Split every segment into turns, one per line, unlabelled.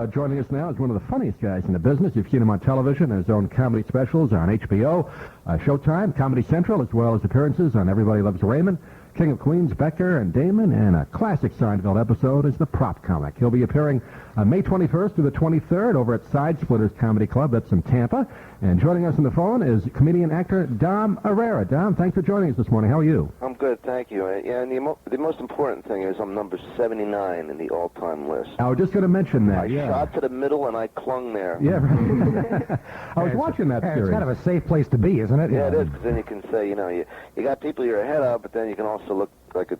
Joining us now is one of the funniest guys in the business. You've seen him on television, his own comedy specials on HBO, Showtime, Comedy Central, as well as appearances on Everybody Loves Raymond, King of Queens, Becker, and Damon, and a classic Seinfeld episode is The Prop Comic. He'll be appearing May 21st through the 23rd over at Side Splitters Comedy Club. That's in Tampa. And joining us on the phone is comedian-actor Dom Irrera. Dom, thanks for joining us this morning. How are you?
I'm good, thank you. Yeah, and the most important thing is I'm number 79 in the all-time list.
I was just going to mention that.
I shot to the middle and I clung there.
Yeah, right. I was watching that series.
It's kind of a safe place to be, isn't it?
Yeah, it is, because then you can say, you got people you're ahead of, but then you can also look like a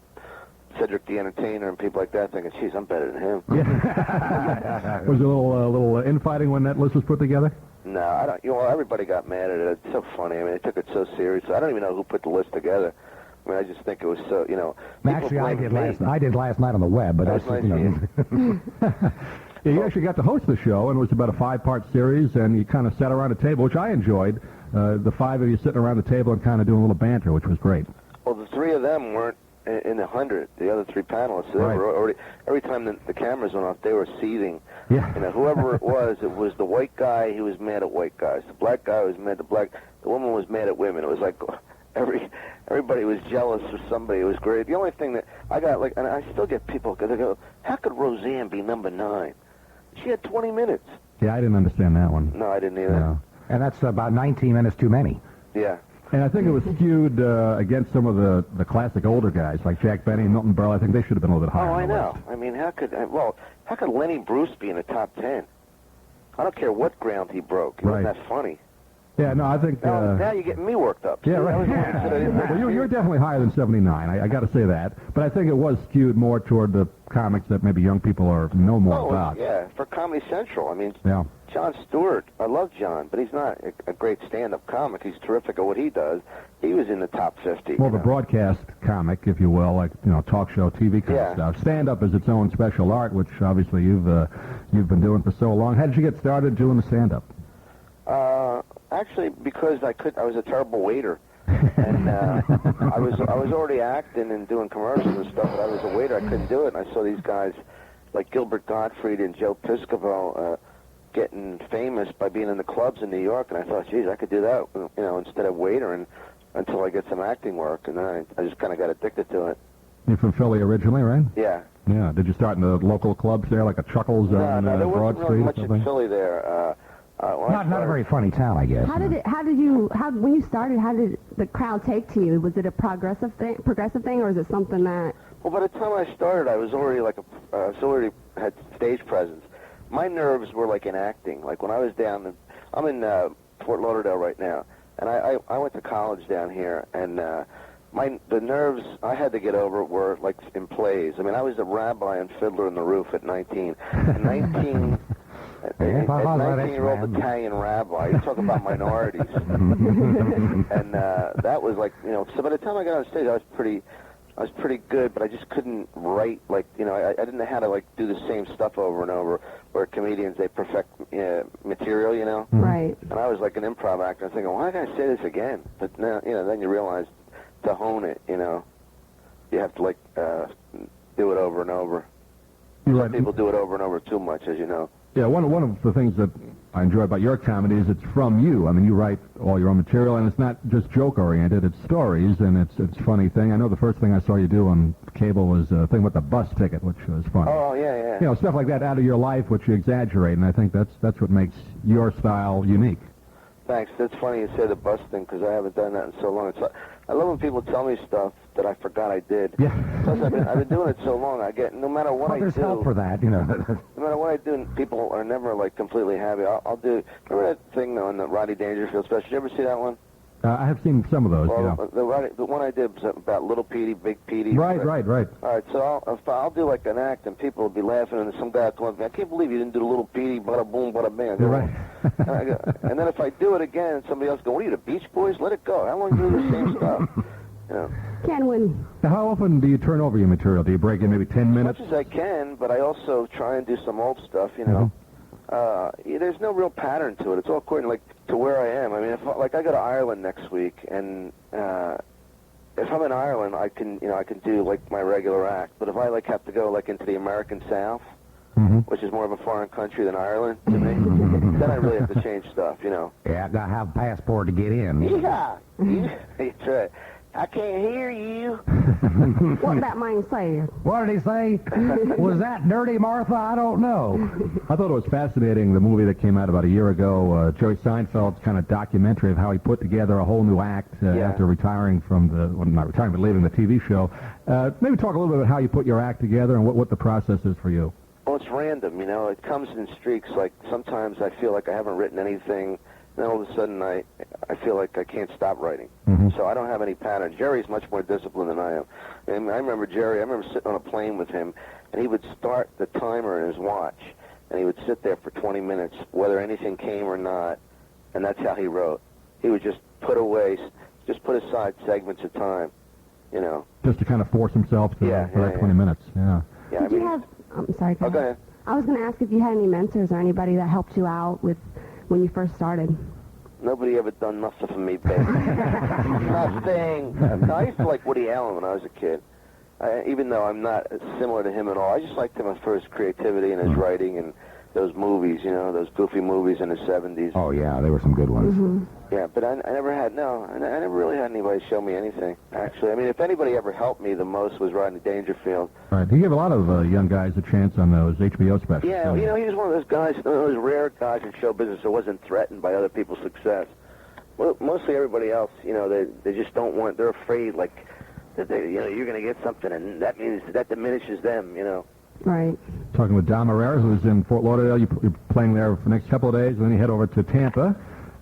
Cedric the Entertainer and people like that thinking, geez, I'm better than him.
Yeah. Was there a little infighting when that list was put together?
No, I don't. Everybody got mad at it. It's so funny. I mean, they took it so seriously. I don't even know who put the list together. I mean, I just think it was so,
Actually, I did last night on the web, but
that's nice.
Yeah, you actually got to host the show, and it was about a 5-part series, and you kind of sat around a table, which I enjoyed. The 5 of you sitting around the table and kind of doing a little banter, which was great.
Well, the 3 of them weren't in the 100. The other 3 panelists, so they were already. Every time the cameras went off, they were seething.
Yeah.
Whoever it was the white guy who was mad at white guys. The black guy was mad at black. The woman was mad at women. It was like everybody was jealous of somebody. It was great. The only thing that I got, and I still get people, they go, how could Roseanne be number 9? She had 20 minutes.
Yeah, I didn't understand that one.
No, I didn't either.
No.
And that's about 19 minutes too many.
Yeah.
And I think it was skewed against some of the classic older guys, like Jack Benny and Milton Berle. I think they should have been a little bit higher.
Oh, I know.
List.
I mean, how could Lenny Bruce be in the top 10? I don't care what ground he broke. It wasn't that funny.
Yeah, no, I think...
now you're getting me worked up.
Yeah, right. Well, you're definitely higher than 79. I got to say that. But I think it was skewed more toward the comics that maybe young people know more about.
Yeah, for Comedy Central. I mean,
yeah.
Jon Stewart, I love John, but he's not a great stand-up comic. He's terrific at what he does. He was in the top 50.
More of a broadcast comic, if you will, like talk show, TV kind of stuff. Stand-up is its own special art, which obviously you've been doing for so long. How did you get started doing the stand-up?
Actually, because I was a terrible waiter, and I was already acting and doing commercials and stuff. But I was a waiter. I couldn't do it. And I saw these guys like Gilbert Gottfried and Joe Piscopo getting famous by being in the clubs in New York, and I thought, geez, I could do that, instead of waiter, until I get some acting work, and then I just kind of got addicted to it.
You're from Philly originally, right?
Yeah.
Yeah. Did you start in the local clubs there, like a Chuckles on
there
Broad
wasn't
Street?
Really much in Philly there.
Not a very funny town, I guess.
When you started, how did the crowd take to you? Was it a progressive thing, or is it something that?
Well, by the time I started, I was already already had stage presence. My nerves were like in acting. Like when I was I'm in Fort Lauderdale right now, and I went to college down here, and the nerves I had to get over were like in plays. I mean, I was a rabbi and Fiddler in the Roof at 19. At 19. A 19-year-old Italian rabbi. You talk about minorities. And that was like, so by the time I got on stage, I was pretty good, but I just couldn't write, I didn't know how to, do the same stuff over and over, where comedians, they perfect material,
Right.
And I was like an improv actor. I was thinking, why can't I say this again? But now, then you realize to hone it, you have to, do it over and over. Some people do it over and over too much, as you know.
Yeah, one of the things that I enjoy about your comedy is it's from you. I mean, you write all your own material, and it's not just joke-oriented. It's stories, and it's a funny thing. I know the first thing I saw you do on cable was a thing with the bus ticket, which was funny.
Oh, yeah.
Stuff like that out of your life, which you exaggerate, and I think that's what makes your style unique.
Thanks. That's funny you say the bus thing, because I haven't done that in so long. I love when people tell me stuff that I forgot I did.
Yeah.
Plus, I've been doing it so long. I get no matter what I do.
There's help for that,
No matter what I do, people are never completely happy. I'll do. Remember that thing on the Rodney Dangerfield special? Did you ever see that one?
I have seen some of those.
Well, the one I did was about Little Petey, Big Petey.
Right.
All right, so I'll do an act, and people will be laughing, and some guy will come up to me, I can't believe you didn't do the Little Petey, bada boom, bada bang.
You're right.
And then if I do it again, somebody else goes, what are you, the Beach Boys? Let it go. How long do you do the same stuff?
Can win.
Now, how often do you turn over your material? Do you break in maybe 10 minutes?
As much as I can, but I also try and do some old stuff, There's no real pattern to it. It's all according to where I am. I mean, if I go to Ireland next week, and if I'm in Ireland, I can do my regular act. But if I have to go into the American South, which is more of a foreign country than Ireland to me, then I really have to change stuff, you know.
Yeah, I gotta have a passport to get in.
Yeah. That's right. I can't hear you.
What that man say?
What did he say? Was that Dirty Martha? I don't know.
I thought it was fascinating, the movie that came out about a year ago, Jerry Seinfeld's kind of documentary of how he put together a whole new act after retiring from well, not retiring, but leaving the TV show. Maybe talk a little bit about how you put your act together and what the process is for you.
Well, it's random, you know. It comes in streaks. Like, sometimes I feel like I haven't written anything, then all of a sudden I feel like I can't stop writing. So I don't have any pattern. Jerry's much more disciplined than I am. And I remember sitting on a plane with him, and he would start the timer in his watch, and he would sit there for 20 minutes, whether anything came or not, and that's how he wrote. He would just put aside segments of time, you know.
Just to kind of force himself for that 20 minutes, yeah.
Did you have... I'm sorry.
Go ahead.
I was going to ask if you had any mentors or anybody that helped you out with when you first started.
Nobody ever done nothing for me, baby. Nothing. No, I used to like Woody Allen when I was a kid. Even though I'm not similar to him at all, I just liked him for his creativity and his writing and those movies, you know, those goofy movies in the 70s.
Oh, yeah, there were some good ones.
Yeah, but I never really had anybody show me anything, actually. I mean, if anybody ever helped me the most was Rodney Dangerfield.
Right. He gave a lot of young guys a chance on those HBO specials.
Yeah, you know, he was one of those guys, those rare guys in show business that wasn't threatened by other people's success. Well, mostly everybody else, you know, they just don't want, they're afraid, like, that you're going to get something, and that means that diminishes them, you know.
Right.
Talking with Don Irrera, who's in Fort Lauderdale. You're playing there for the next couple of days, and then you head over to Tampa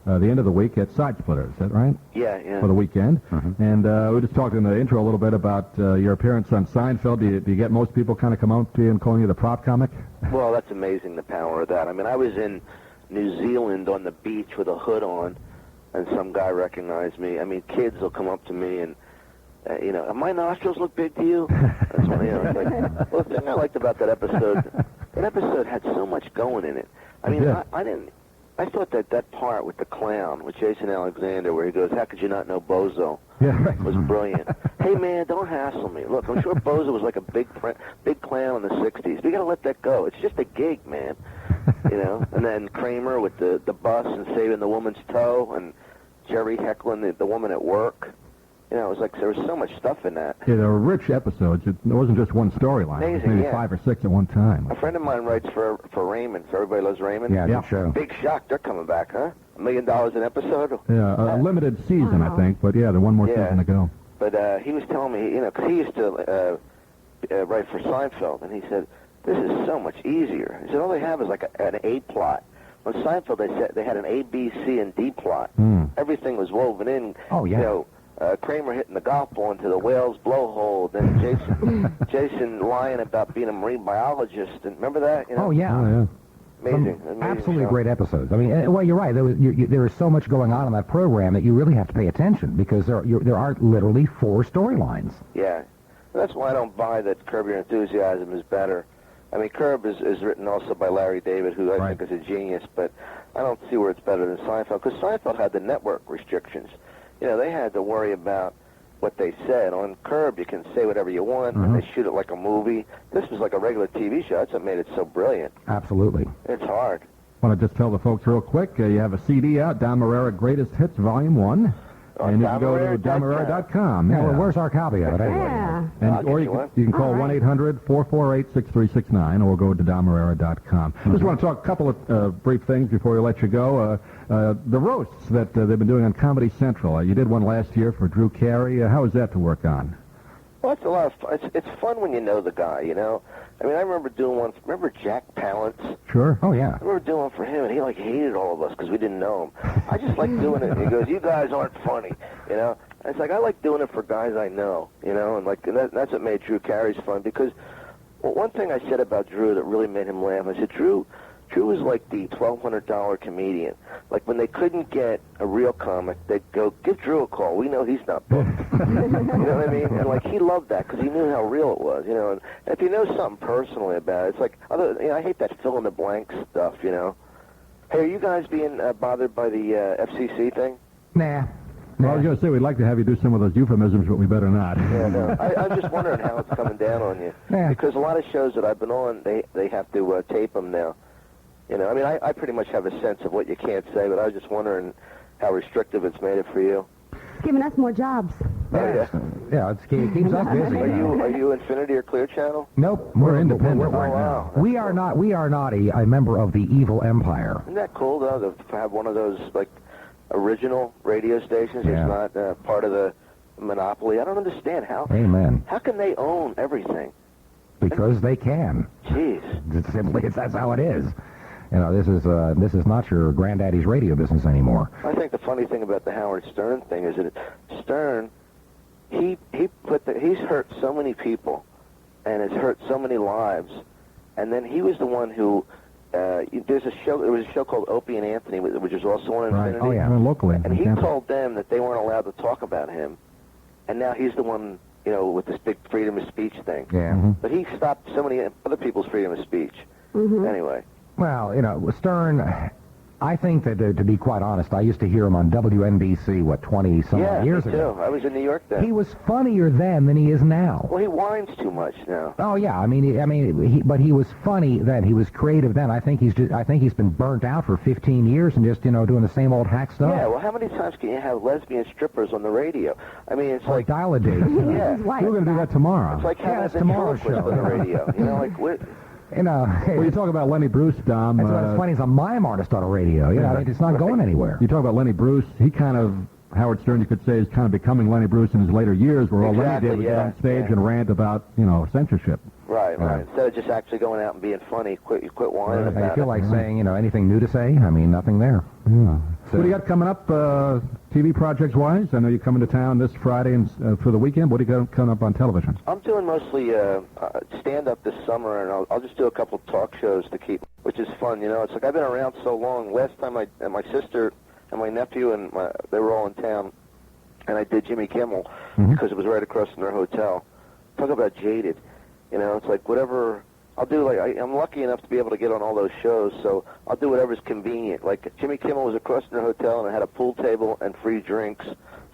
the end of the week at Side Splitters. Is that right?
Yeah.
For the weekend. And we just talked in the intro a little bit about your appearance on Seinfeld. Do you get most people kind of come out to you and calling you the prop comic?
Well, that's amazing, the power of that. I mean, I was in New Zealand on the beach with a hood on, and some guy recognized me. I mean, kids will come up to me and, you know, my nostrils look big to you? That's what, you know, it's like, well, the thing I liked about that episode had so much going in it. I mean, I thought that part with the clown, with Jason Alexander, where he goes, how could you not know Bozo? Was brilliant. Hey, man, don't hassle me. Look, I'm sure Bozo was like a big clown in the 60s. We got to let that go. It's just a gig, man. You know? And then Kramer with the bus and saving the woman's toe, and Jerry heckling the woman at work. You know, it was like there was so much stuff in that.
Yeah, there were rich episodes. It wasn't just one storyline.
Amazing,
it was maybe 5 or 6 at one time.
A friend of mine writes for Raymond, so Everybody Loves Raymond.
Yeah, good show.
Big shock, they're coming back, huh? $1 million an episode?
Yeah, a limited season, I think, but yeah, there's one more season to go.
But he was telling me, you know, because he used to write for Seinfeld, and he said, this is so much easier. He said, all they have is like an A plot. On Seinfeld, they said they had an A, B, C, and D plot. Everything was woven in.
Oh, yeah.
You know, Kramer hitting the golf ball into the whale's blowhole, then Jason lying about being a marine biologist. And remember that? You know?
Oh, yeah.
Amazing
Absolutely
show.
great episodes. I mean, well, you're right. There is so much going on in that program that you really have to pay attention because there are literally 4 storylines.
Yeah. That's why I don't buy that Curb Your Enthusiasm is better. I mean, Curb is written also by Larry David, who I think is a genius, but I don't see where it's better than Seinfeld, because Seinfeld had the network restrictions. You know, they had to worry about what they said. On Curb, you can say whatever you want, and they shoot it like a movie. This was like a regular TV show. That's what made it so brilliant.
Absolutely.
It's hard.
I want to just tell the folks real quick, you have a CD out, Don Irrera Greatest Hits Volume 1. And you can go to DonIrrera.com.
Yeah, well, where's our copy of it anyway?
Yeah.
And, or you can call 1-800-448-6369 or go to DonIrrera.com. Just want to talk a couple of brief things before we let you go. The roasts that they've been doing on Comedy Central. You did one last year for Drew Carey. How was that to work on?
Well, it's a lot of fun. It's fun when you know the guy, you know? I mean, I remember doing one. Remember Jack Palance?
Sure.
Oh, yeah.
I remember doing one for him, and he, like, hated all of us because we didn't know him. I just like doing it. He goes, you guys aren't funny, you know? And it's like, I like doing it for guys I know, you know? And, like, that's what made Drew Carey's fun because one thing I said about Drew that really made him laugh, I said, Drew was like the $1,200 comedian. Like, when they couldn't get a real comic, they'd go, give Drew a call. We know he's not booked. You know what I mean? And, like, he loved that because he knew how real it was, you know. And if you know something personally about it, it's like, I hate that fill-in-the-blank stuff, you know. Hey, are you guys being bothered by the FCC thing?
Nah.
Well, I was going to say we'd like to have you do some of those euphemisms, but we better not.
Yeah, no. I'm just wondering how it's coming down on you.
Yeah.
Because a lot of shows that I've been on, they have to tape them now. You know, I mean, I pretty much have a sense of what you can't say, but I was just wondering how restrictive it's made it for you.
It's giving us more jobs.
Oh, yeah.
Yeah, it keeps us busy.
Are you Infinity or Clear Channel?
Nope,
We're independent
right
Oh, wow.
now. We are not a member of the evil empire.
Isn't that cool, though, to have one of those, like, original radio stations
Yeah.
that's not part of the monopoly? I don't understand how.
Amen.
How can they own everything?
Because they can.
Jeez.
That's how it is. You know, this is not your granddaddy's radio business anymore.
I think the funny thing about the Howard Stern thing is that Stern, he's hurt so many people, and has hurt so many lives, and then he was the one who. There was a show called Opie and Anthony, which was also on Infinity.
Oh, yeah.
Locally.
And he told them that they weren't allowed to talk about him, and now he's the one, you know, with this big freedom of speech thing.
Yeah.
But he stopped so many other people's freedom of speech. Anyway.
Well, you know, Stern, I think that, to be quite honest, I used to hear him on WNBC, 20-some years
me
ago.
too. I was in New York then.
He was funnier then than he is now.
Well, he whines too much now.
Oh yeah, but he was funny then. He was creative then. I think he's been burnt out for 15 years and just doing the same old hack stuff.
Yeah. Well, how many times can you have lesbian strippers on the radio? I mean, it's
Or
like
dial a date.
yeah.
We're going to do that tomorrow.
It's like having
it's
a
tomorrow's
ventriloquist
show.
on the radio. You know, like what?
Well, you talk about Lenny Bruce, Dom.
That's what's funny. He's a mime artist on a radio. It's not going anywhere.
You talk about Lenny Bruce. He kind of, Howard Stern, you could say, is kind of becoming Lenny Bruce in his later years, where all Lenny did was get on stage and rant about, censorship.
Right. Instead of just actually going out and being funny, you quit whining
And
about
you feel
it.
like saying, anything new to say? I mean, nothing there.
Yeah.
So-
What do you got coming up, TV projects-wise? I know you're coming to town this Friday and for the weekend. What do you got coming up on television?
I'm doing mostly stand-up this summer, and I'll just do a couple talk shows to keep, which is fun. It's like I've been around so long. Last time my sister and my nephew and they were all in town, and I did Jimmy Kimmel because it was right across from their hotel. Talk about jaded. It's like whatever. I'll do I'm lucky enough to be able to get on all those shows, so I'll do whatever's convenient. Like Jimmy Kimmel was across from their hotel, and I had a pool table and free drinks,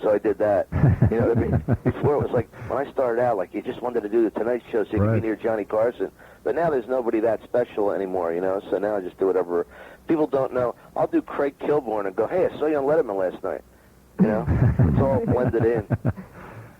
so I did that. You know what I mean? Before it was like when I started out, like you just wanted to do the Tonight Show so you could be near Johnny Carson. But now there's nobody that special anymore, So now I just do whatever. People don't know. I'll do Craig Kilborn and go, hey, I saw you on Letterman last night. It's all blended in.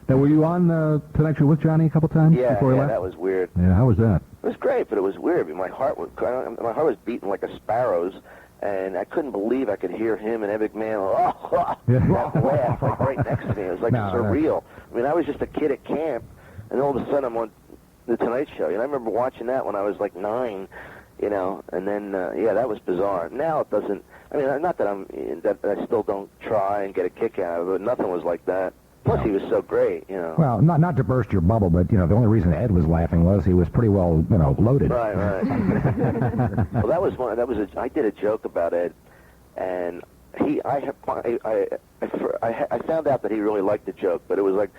Now, were you on Tonight Show with Johnny a couple times before he left?
That was weird.
Yeah, how was that?
It was great, but it was weird. My heart was beating like a sparrow's, and I couldn't believe I could hear him and Ed McMahon laugh like right next to me. It was like surreal. I mean, I was just a kid at camp, and all of a sudden I'm on the Tonight Show. I remember watching that when I was like 9, and then that was bizarre. Now it doesn't. I mean, not that that I still don't try and get a kick out of it, but nothing was like that. Plus, he was so great,
Well, not to burst your bubble, but the only reason Ed was laughing was he was pretty well, loaded.
Right. Well, that was one. I did a joke about Ed, and I found out that he really liked the joke, but it was like,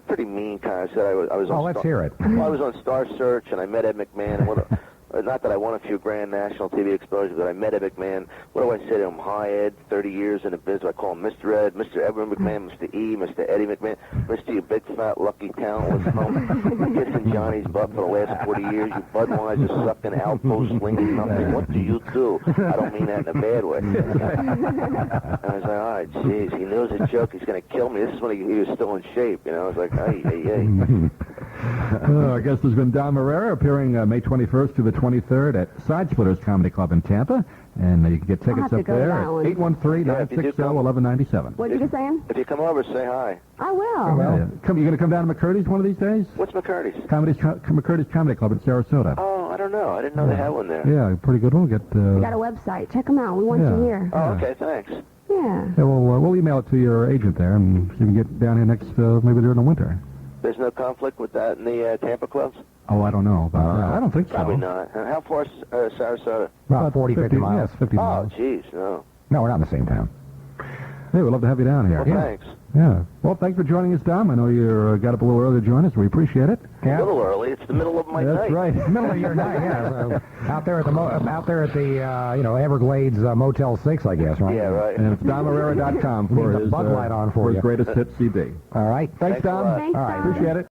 pretty mean kind of. I said I was.
Oh, let's hear it.
Well, I was on Star Search, and I met Ed McMahon. And not that I won a few grand national TV exposures, but I met Ed McMahon. What do I say to him? Hi, Ed. 30 years in the business. I call him Mr. Ed, Mr. Edwin McMahon, Mr. E, Mr. Eddie McMahon, Mr. You big, fat, lucky, talentless home. Kissing Johnny's butt for the last 40 years. You Budweiser sucking outpost slinging nothing. What do you do? I don't mean that in a bad way. And I was like, all right, jeez, he knows a joke. He's going to kill me. This is when he was still in shape. I was like, hey.
I guess there's been Dom Irrera appearing May 21st to the 23rd at Side Splitters Comedy Club in Tampa, and you can get tickets up there at 813-960-1197.
What are you saying?
If you come over, say hi.
I will.
You going to come down to McCurdy's one of these days?
What's McCurdy's?
McCurdy's Comedy Club in Sarasota.
Oh, I don't know. I didn't know they had one there.
Yeah, pretty good one.
We got a website. Check them out. We want you here.
Oh, okay, thanks.
Yeah.
Yeah, we'll email it to your agent there, and so you can get down here next, maybe during the winter.
There's no conflict with that in the Tampa clubs?
Oh, I don't know about that. I don't think so.
Probably not. How far is Sarasota?
About 40, 50 miles.
Yes, 50 miles.
Oh, jeez, no.
No, we're not in the same town.
Hey, we'd love to have you down here.
Well, thanks.
Yeah. Well, thanks for joining us, Dom. I know you got up a little early to join us. We appreciate it.
A little early. It's the middle of my night.
That's right.
Middle of your night, yeah. So out there at the Everglades Motel 6, I guess, right?
Yeah, right.
And it's DomIrrera.com for
Leave the
his
Bud Light on for
his
you.
greatest hits CD.
All right.
Thanks,
Thanks a
Dom.
lot.
Thanks,
All right.
Dom.
Appreciate it.